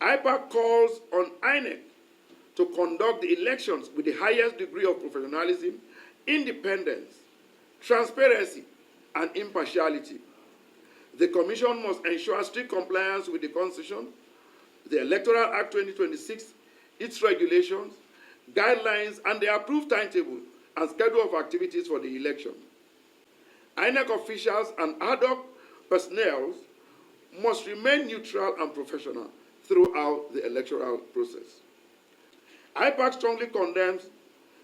IPAC calls on INEC to conduct the elections with the highest degree of professionalism, independence, transparency, and impartiality. The Commission must ensure strict compliance with the Constitution, the Electoral Act 2026, its regulations, guidelines, and the approved timetable and schedule of activities for the election. INEC officials and ad hoc personnel must remain neutral and professional throughout the electoral process. IPAC strongly condemns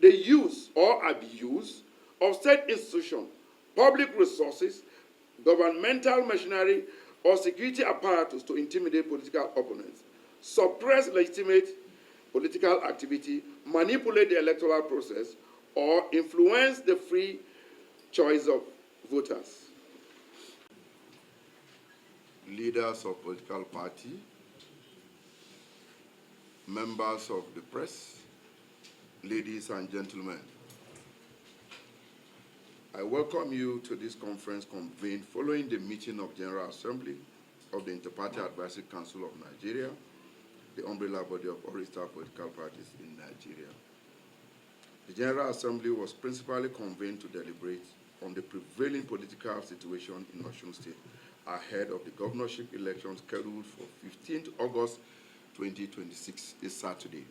the use or abuse of state institutions, public resources, governmental machinery, or security apparatus to intimidate political opponents, suppress legitimate political activity, manipulate the electoral process, or influence the free choice of voters. Leaders of political party, members of the press, ladies and gentlemen, I welcome you to this conference convened following the meeting of General Assembly of the Interparty Advisory Council of Nigeria, the umbrella body of all registered political parties in Nigeria. The General Assembly was principally convened to deliberate on the prevailing political situation in Osun State ahead of the governorship election scheduled for 15th August 2026, this Saturday,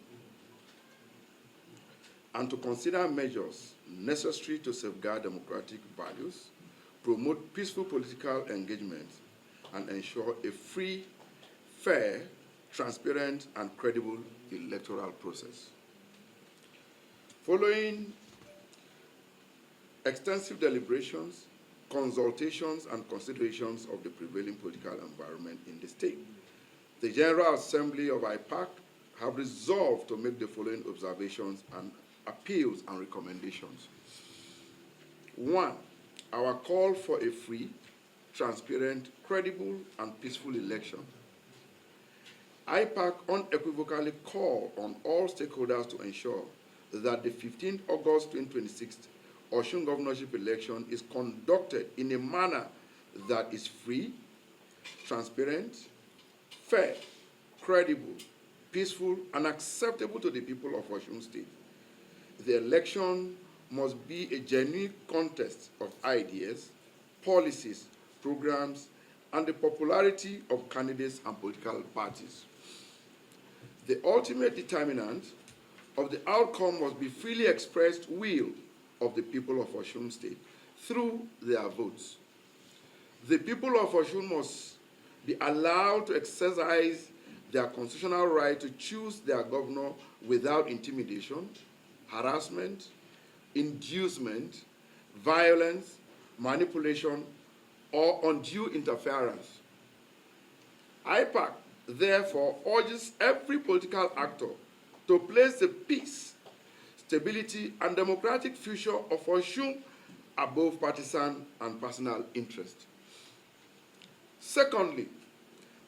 and to consider measures necessary to safeguard democratic values, promote peaceful political engagement, and ensure a free, fair, transparent, and credible electoral process. Following extensive deliberations, consultations, and considerations of the prevailing political environment in the state, the General Assembly of IPAC have resolved to make the following observations and appeals and recommendations. 1. Our call for a free, transparent, credible, and peaceful election. IPAC unequivocally call on all stakeholders to ensure that the 15th August 2026 Osun governorship election is conducted in a manner that is free, transparent, fair, credible, peaceful, and acceptable to the people of Osun State. The election must be a genuine contest of ideas, policies, programs, and the popularity of candidates and political parties. The ultimate determinant of the outcome must be freely expressed will of the people of Osun State through their votes. The people of Osun must be allowed to exercise their constitutional right to choose their governor without intimidation, harassment, inducement, violence, manipulation, or undue interference. IPAC therefore urges every political actor to place the peace, stability, and democratic future of Osun above partisan and personal interest. Secondly,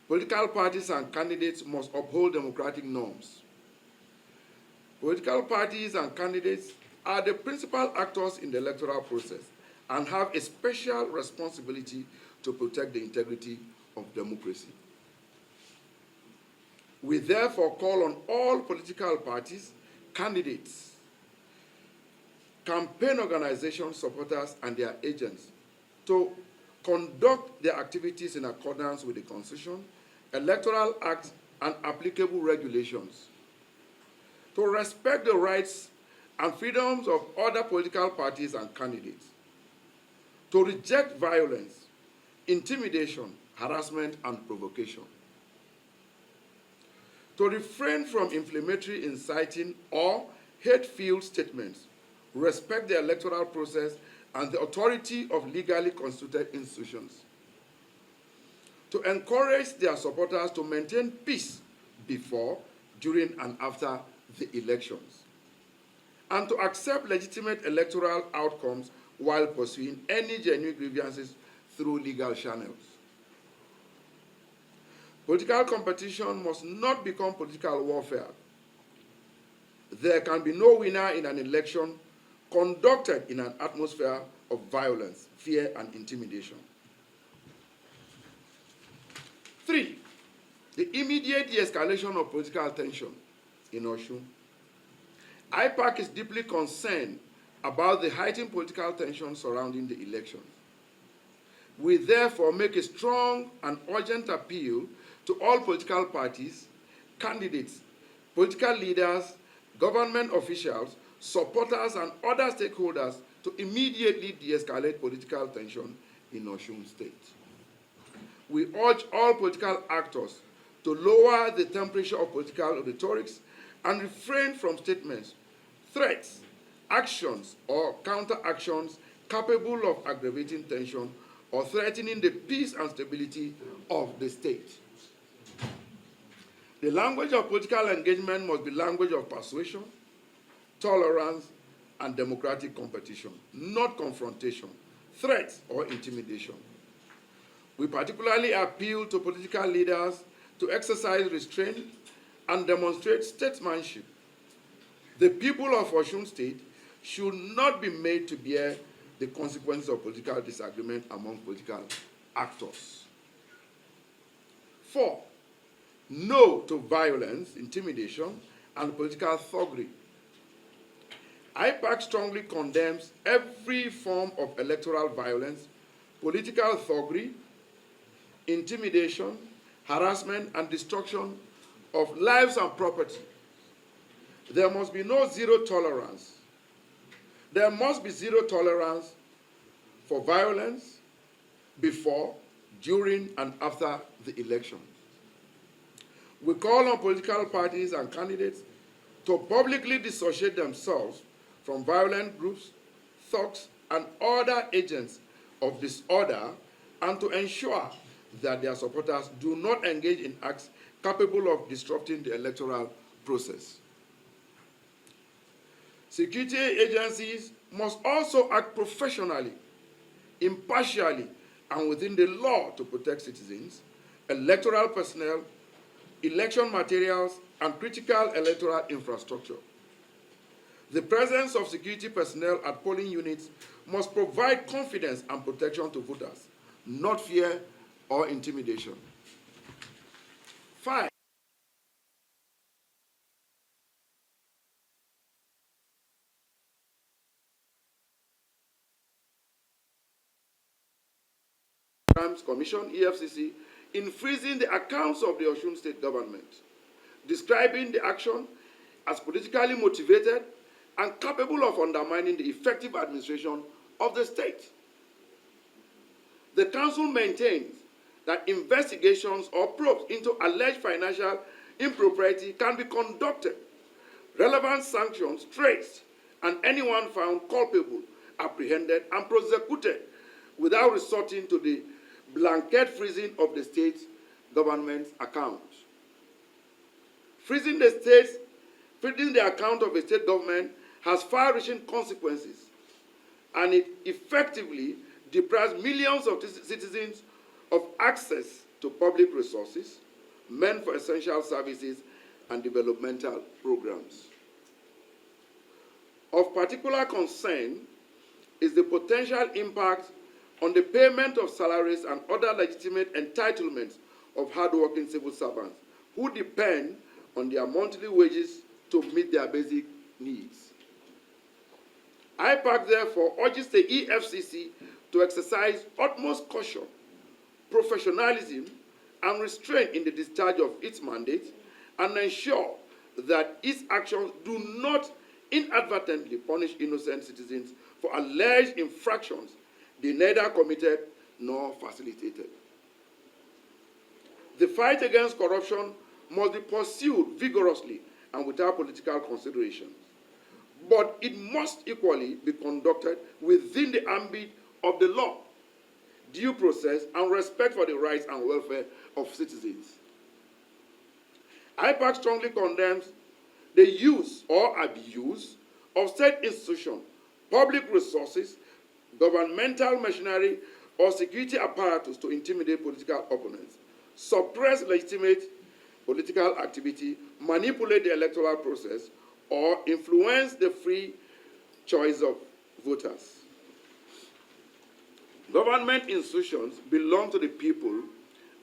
political parties and candidates must uphold democratic norms. Political parties and candidates are the principal actors in the electoral process and have a special responsibility to protect the integrity of democracy. We therefore call on all political parties, candidates, campaign organizations, supporters, and their agents to conduct their activities in accordance with the Constitution, Electoral Act, and applicable regulations, to respect the rights and freedoms of other political parties and candidates, to reject violence, intimidation, harassment, and provocation, to refrain from inflammatory, inciting, or hate-filled statements, respect the electoral process and the authority of legally constituted institutions, to encourage their supporters to maintain peace before, during, and after the elections, and to accept legitimate electoral outcomes while pursuing any genuine grievances through legal channels. Political competition must not become political warfare. There can be no winner in an election conducted in an atmosphere of violence, fear, and intimidation. 3, the immediate de-escalation of political tension in Osun. IPAC is deeply concerned about the heightened political tension surrounding the election. We therefore make a strong and urgent appeal to all political parties, candidates, political leaders, government officials, supporters, and other stakeholders to immediately de-escalate political tension in Osun State. We urge all political actors to lower the temperature of political rhetorics and refrain from statements, threats, actions, or counteractions capable of aggravating tension or threatening the peace and stability of the state. The language of political engagement must be language of persuasion, tolerance, and democratic competition, not confrontation, threats, or intimidation. We particularly appeal to political leaders to exercise restraint and demonstrate statesmanship. The people of Osun State should not be made to bear the consequences of political disagreement among political actors. 4, no to violence, intimidation, and political thuggery. IPAC strongly condemns every form of electoral violence, political thuggery, intimidation, harassment, and destruction of lives and property. There must be no zero tolerance. There must be zero tolerance for violence before, during, and after the election. We call on political parties and candidates to publicly dissociate themselves from violent groups, thugs, and other agents of disorder, and to ensure that their supporters do not engage in acts capable of disrupting the electoral process. Security agencies must also act professionally, impartially, and within the law to protect citizens, electoral personnel, election materials, and critical electoral infrastructure. The presence of security personnel at polling units must provide confidence and protection to voters, not fear or intimidation. 5, Commission, EFCC, in freezing the accounts of the Osun State government, describing the action as politically motivated and capable of undermining the effective administration of the state. The Council maintains that investigations or probes into alleged financial impropriety can be conducted, relevant sanctions traced, and anyone found culpable apprehended and prosecuted without resorting to the blanket freezing of the state government's account. Freezing the account of a state government has far-reaching consequences, and it effectively deprives millions of citizens of access to public resources meant for essential services and developmental programs. Of particular concern is the potential impact on the payment of salaries and other legitimate entitlements of hardworking civil servants who depend on their monthly wages to meet their basic needs. IPAC therefore urges the EFCC to exercise utmost caution, professionalism, and restraint in the discharge of its mandate, and ensure that its actions do not inadvertently punish innocent citizens for alleged infractions they neither committed nor facilitated. The fight against corruption must be pursued vigorously and without political considerations, but it must equally be conducted within the ambit of the law, due process, and respect for the rights and welfare of citizens. IPAC strongly condemns the use or abuse of state institutions, public resources, governmental machinery, or security apparatus to intimidate political opponents, suppress legitimate political activity, manipulate the electoral process, or influence the free choice of voters. Government institutions belong to the people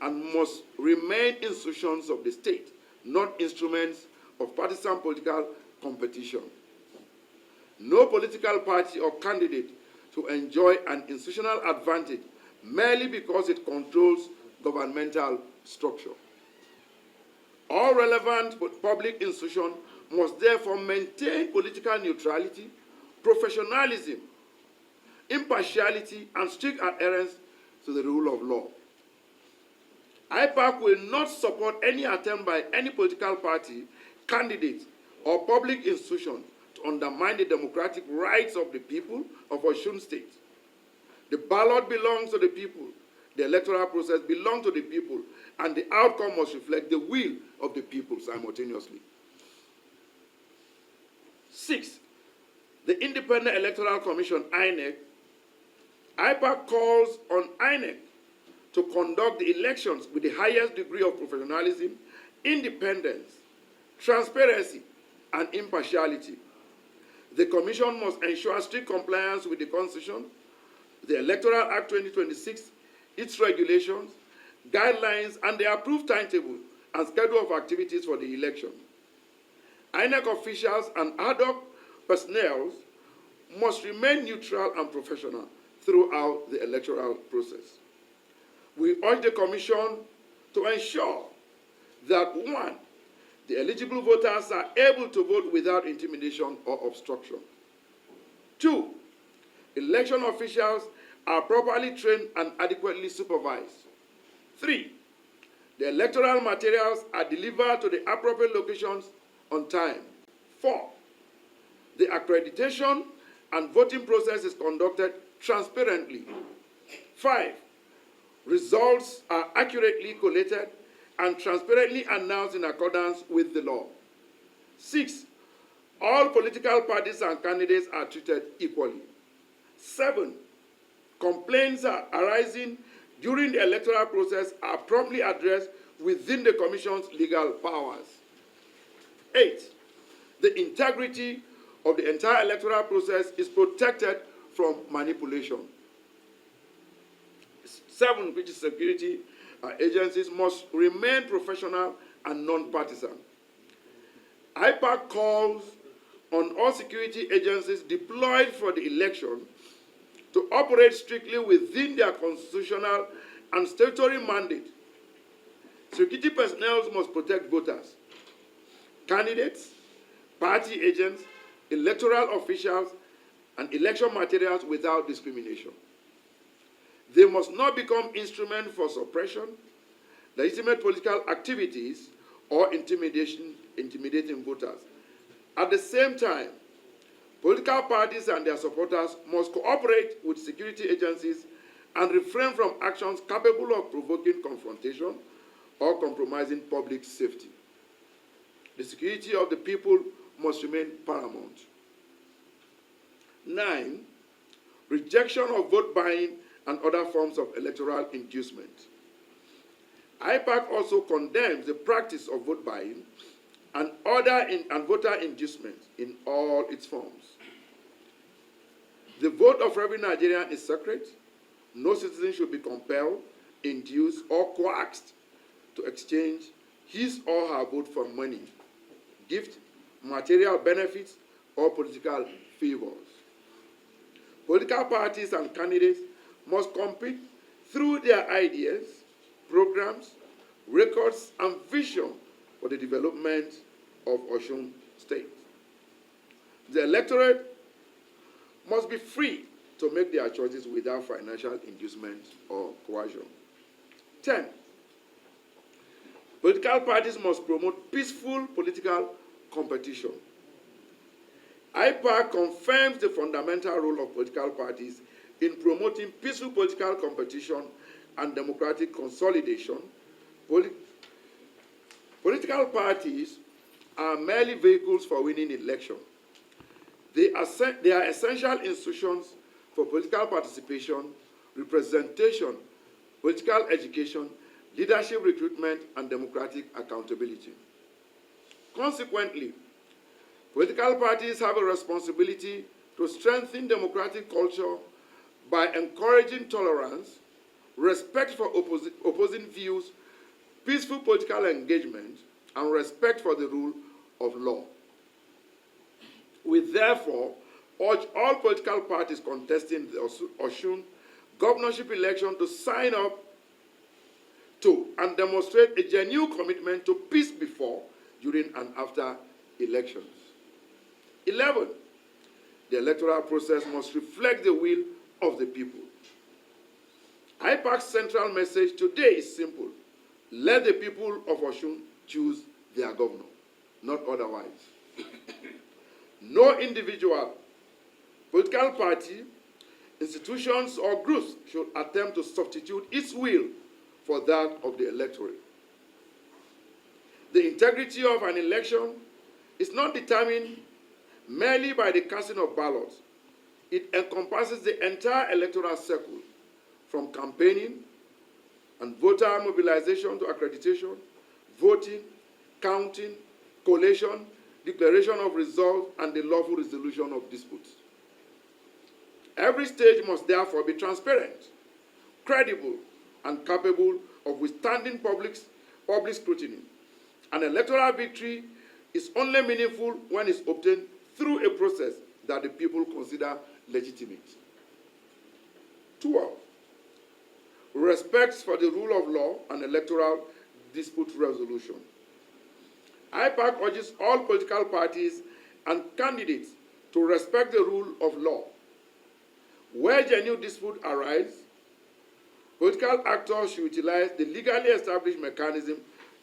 and must remain institutions of the state, not instruments of partisan political competition. No political party or candidate to enjoy an institutional advantage merely because it controls governmental structure. All relevant public institutions must therefore maintain political neutrality, professionalism, impartiality, and strict adherence to the rule of law. IPAC will not support any attempt by any political party, candidate, or public institution to undermine the democratic rights of the people of Osun State. The ballot belongs to the people, the electoral process belongs to the people, and the outcome must reflect the will of the people simultaneously. 6. The Independent Electoral Commission, INEC. IPAC calls on INEC to conduct the elections with the highest degree of professionalism, independence, transparency, and impartiality. The Commission must ensure strict compliance with the Constitution, the Electoral Act 2026, its regulations, guidelines, and the approved timetable and schedule of activities for the election. INEC officials and ad hoc personnel must remain neutral and professional throughout the electoral process. We urge the Commission to ensure that 1. The eligible voters are able to vote without intimidation or obstruction. 2. Election officials are properly trained and adequately supervised. 3. The electoral materials are delivered to the appropriate locations on time. 4. The accreditation and voting process is conducted transparently. 5. Results are accurately collated and transparently announced in accordance with the law. 6. All political parties and candidates are treated equally. 7. Complaints arising during the electoral process are promptly addressed within the Commission's legal powers. 8. The integrity of the entire electoral process is protected from manipulation. 7, which is security agencies, must remain professional and non-partisan. IPAC calls on all security agencies deployed for the election to operate strictly within their constitutional and statutory mandate. Security personnel must protect voters, candidates, party agents, electoral officials, and election materials without discrimination. They must not become instruments for suppression, legitimate political activities, or intimidating voters. At the same time, political parties and their supporters must cooperate with security agencies and refrain from actions capable of provoking confrontation or compromising public safety. The security of the people must remain paramount. 9. Rejection of vote buying and other forms of electoral inducement. IPAC also condemns the practice of vote buying and voter inducement in all its forms. The vote of every Nigerian is sacred. No citizen should be compelled, induced, or coaxed to exchange his or her vote for money, gift, material benefits, or political favors. Political parties and candidates must compete through their ideas, programs, records, and vision for the development of Osun State. The electorate must be free to make their choices without financial inducement or coercion. 10. Political parties must promote peaceful political competition. IPAC confirms the fundamental role of political parties in promoting peaceful political competition and democratic consolidation. Political parties are merely vehicles for winning election. They are essential institutions for political participation, representation, political education, leadership recruitment, and democratic accountability. Consequently, political parties have a responsibility to strengthen democratic culture by encouraging tolerance, respect for opposing views, peaceful political engagement, and respect for the rule of law. We therefore urge all political parties contesting the Osun governorship election to sign up to and demonstrate a genuine commitment to peace before, during, and after elections. 11. The electoral process must reflect the will of the people. IPAC's central message today is simple. Let the people of Osun choose their governor, not otherwise. No individual, political party, institutions, or groups should attempt to substitute its will for that of the electorate. The integrity of an election is not determined merely by the casting of ballots. It encompasses the entire electoral circle, from campaigning and voter mobilization to accreditation, voting, counting, collation, declaration of results, and the lawful resolution of disputes. Every stage must therefore be transparent, credible, and capable of withstanding public scrutiny. An electoral victory is only meaningful when it's obtained through a process that the people consider legitimate. 12. Respect for the rule of law and electoral dispute resolution. IPAC urges all political parties and candidates to respect the rule of law. Where genuine disputes arise, political actors should utilize the legally established mechanism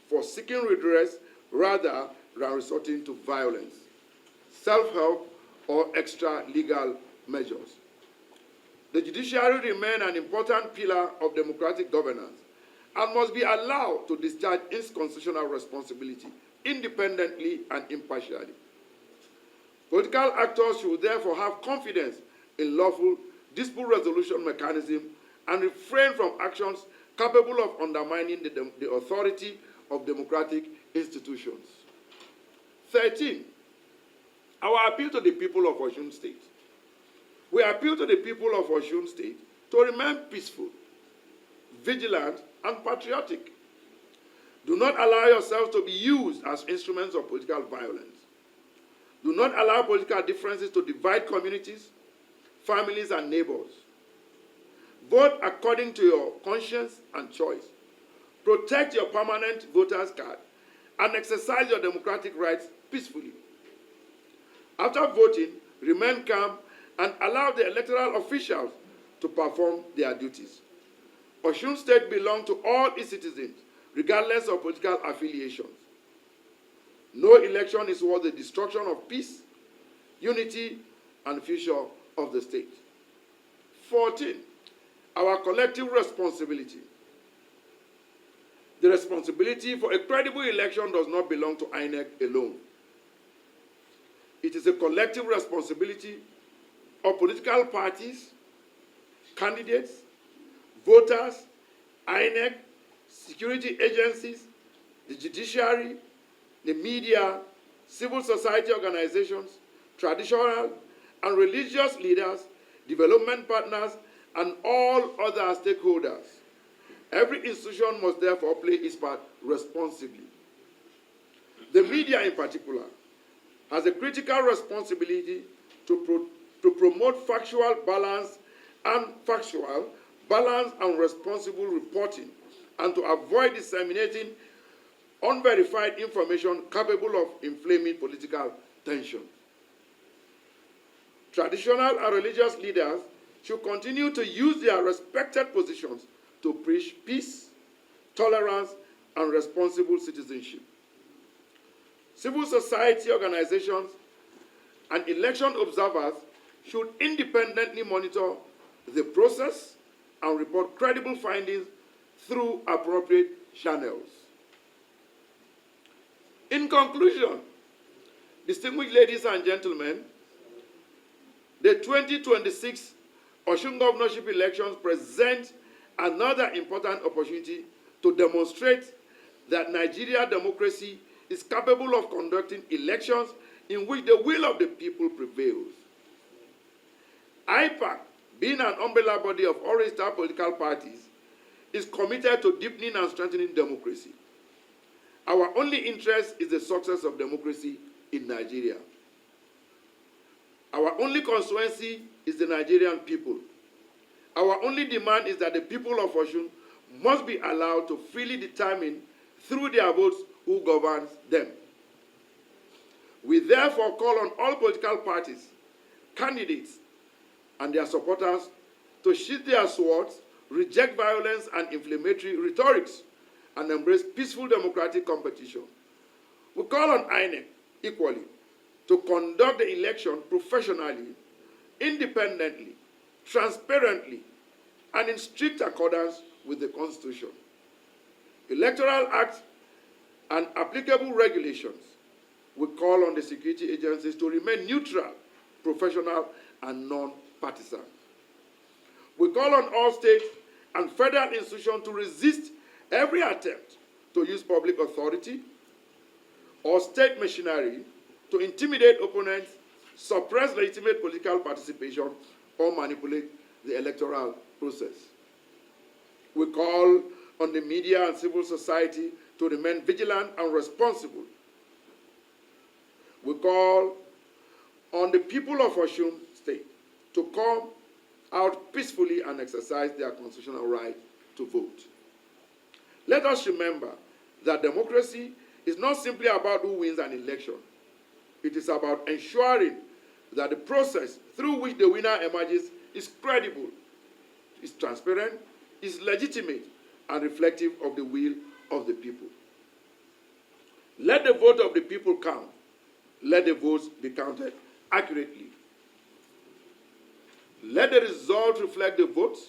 for seeking redress rather than resorting to violence, self-help, or extra-legal measures. The judiciary remains an important pillar of democratic governance and must be allowed to discharge its constitutional responsibility independently and impartially. Political actors should therefore have confidence in lawful dispute resolution mechanism and refrain from actions capable of undermining the authority of democratic institutions. 13. Our appeal to the people of Osun State. We appeal to the people of Osun State to remain peaceful, vigilant, and patriotic. Do not allow yourselves to be used as instruments of political violence. Do not allow political differences to divide communities, families, and neighbors. Vote according to your conscience and choice. Protect your permanent voter's card and exercise your democratic rights peacefully. After voting, remain calm and allow the electoral officials to perform their duties. Osun State belongs to all its citizens, regardless of political affiliations. No election is worth the destruction of peace, unity, and future of the state. 14. Our collective responsibility. The responsibility for a credible election does not belong to INEC alone. It is a collective responsibility of political parties, candidates, voters, INEC, security agencies, the judiciary, the media, civil society organizations, traditional and religious leaders, development partners, and all other stakeholders. Every institution must therefore play its part responsibly. The media in particular has a critical responsibility to promote factual balance and responsible reporting, and to avoid disseminating unverified information capable of inflaming political tension. Traditional and religious leaders should continue to use their respected positions to preach peace, tolerance, and responsible citizenship. Civil society organizations and election observers should independently monitor the process and report credible findings through appropriate channels. In conclusion, distinguished ladies and gentlemen, the 2026 Osun governorship elections present another important opportunity to demonstrate that Nigeria democracy is capable of conducting elections in which the will of the people prevails. IPAC, being an umbrella body of all registered political parties, is committed to deepening and strengthening democracy. Our only interest is the success of democracy in Nigeria. Our only constituency is the Nigerian people. Our only demand is that the people of Osun must be allowed to freely determine through their votes who governs them. We therefore call on all political parties, candidates, and their supporters to sheath their swords, reject violence and inflammatory rhetorics, and embrace peaceful democratic competition. We call on INEC equally to conduct the election professionally, independently, transparently, and in strict accordance with the Constitution, Electoral Act, and applicable regulations. We call on the security agencies to remain neutral, professional, and non-partisan. We call on all state and federal institutions to resist every attempt to use public authority or state machinery to intimidate opponents, suppress legitimate political participation, or manipulate the electoral process. We call on the media and civil society to remain vigilant and responsible. We call on the people of Osun State to come out peacefully and exercise their constitutional right to vote. Let us remember that democracy is not simply about who wins an election. It is about ensuring that the process through which the winner emerges is credible, is transparent, is legitimate, and reflective of the will of the people. Let the vote of the people count. Let the votes be counted accurately. Let the result reflect the votes.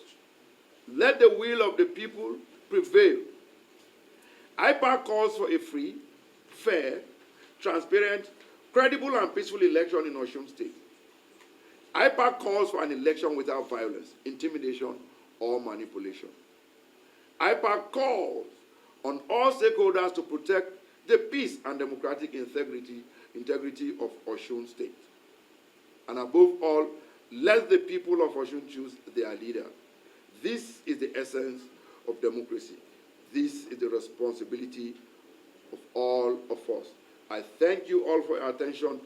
Let the will of the people prevail. IPAC calls for a free, fair, transparent, credible, and peaceful election in Osun State. IPAC calls for an election without violence, intimidation, or manipulation. IPAC calls on all stakeholders to protect the peace and democratic integrity of Osun State. And above all, let the people of Osun choose their leader. This is the essence of democracy. This is the responsibility of all of us. I thank you all for your attention.